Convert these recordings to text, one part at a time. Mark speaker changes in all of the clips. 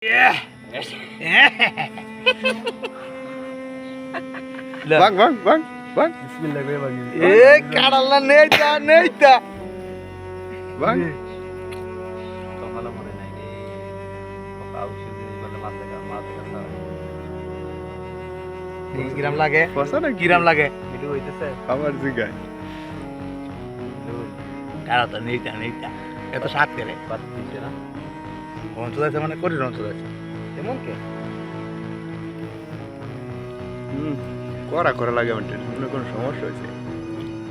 Speaker 1: Bang, bang, bang, bang.
Speaker 2: Bismillah gue bagi.
Speaker 1: Kadalna neita. Bang.
Speaker 2: Kepala মনে নাই রে কত আউশে জিনিস বলে মাথা কাটা
Speaker 3: কিরাম লাগে
Speaker 1: Pasa na
Speaker 3: কিরাম লাগে
Speaker 2: ভিডিও হইতেছে
Speaker 1: Amar zigai.
Speaker 3: কারা তো নেইটা এত সাত করে
Speaker 2: বাদ দিছে না
Speaker 3: অঞ্চল আছে মানে করি অঞ্চল আছে
Speaker 2: এমন কে
Speaker 1: করা লাগে আমাদের মনে কোনো সমস্যা হয়েছে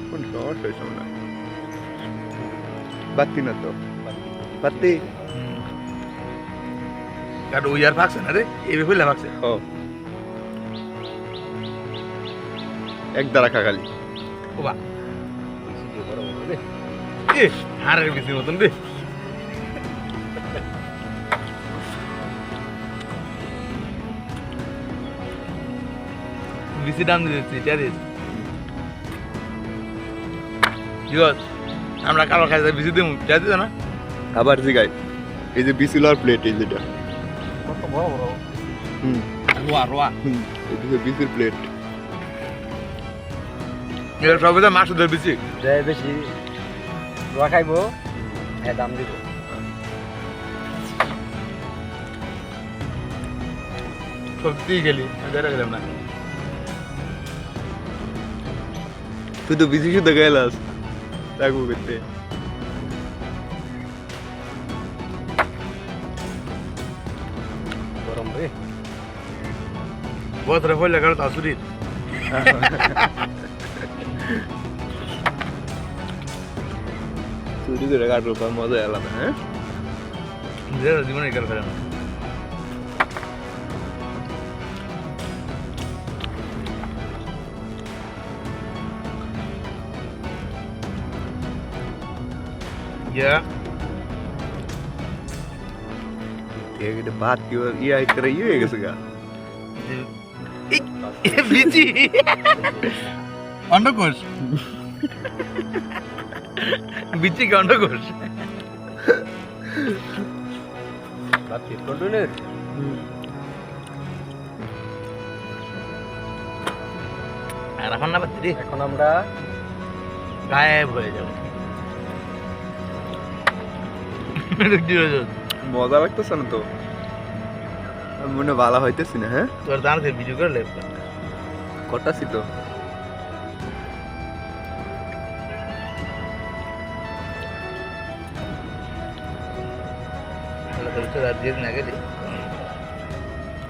Speaker 1: কোন সমস্যা হয়েছে মনে হয় বাতি না তো বাতি
Speaker 3: কারণ ওই আর ফাঁকছে না রে এই বেফুল্লা ফাঁকছে
Speaker 1: ও এক দ্বারা খালি
Speaker 3: ও বা
Speaker 2: ভিডিও বড় বড় রে
Speaker 3: এ হারের বেশি মতন রে বেশি দাম দিয়েছি চারিস আমরা কালো খাই বেশি দেবো চাই দিত না
Speaker 1: আবার জিগাই এই যে বিসিলার প্লেট এই যেটা
Speaker 2: কত বড় বড়
Speaker 3: রোয়া
Speaker 1: এই যে বিসির প্লেট
Speaker 3: এর সবই তো মাছ ধরে বেশি
Speaker 2: যে বেশি রোয়া খাইবো হ্যাঁ দাম দিব
Speaker 3: সত্যি গেলি ধরে গেলাম না
Speaker 1: তুই তো বিসি শুধু গেলাস রাখবো করতে
Speaker 2: গরম রে
Speaker 3: বছরে পড়লে কারো তাসুরি
Speaker 1: চুরি করে কাটবো পর মজা আলাদা হ্যাঁ
Speaker 3: জীবনে কারো ফেরে না Yeah.
Speaker 1: এটা ভাত কি ইয়া করে ইয়ে হয়ে গেছে গা
Speaker 3: বিচি অন্ডকোষ বিচি কি অন্ডকোষ
Speaker 2: বাদ কি কন্টিনিউর
Speaker 3: আর এখন না বাচ্চি
Speaker 2: এখন আমরা
Speaker 3: গায়েব হয়ে যাবে কি হয়েছে
Speaker 1: মজা লাগতেছে না তো আমি মনে হয় ভালো হইতেছি না হ্যাঁ
Speaker 3: তোর দাঁড় থেকে ভিডিও করে লেপ
Speaker 1: কটাছি তো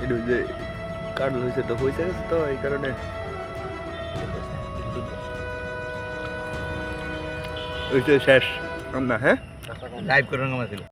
Speaker 1: এটা যে কাটল হয়েছে তো হয়েছে তো এই কারণে ওইটা শেষ না হ্যাঁ
Speaker 3: লাইভ করে ছিল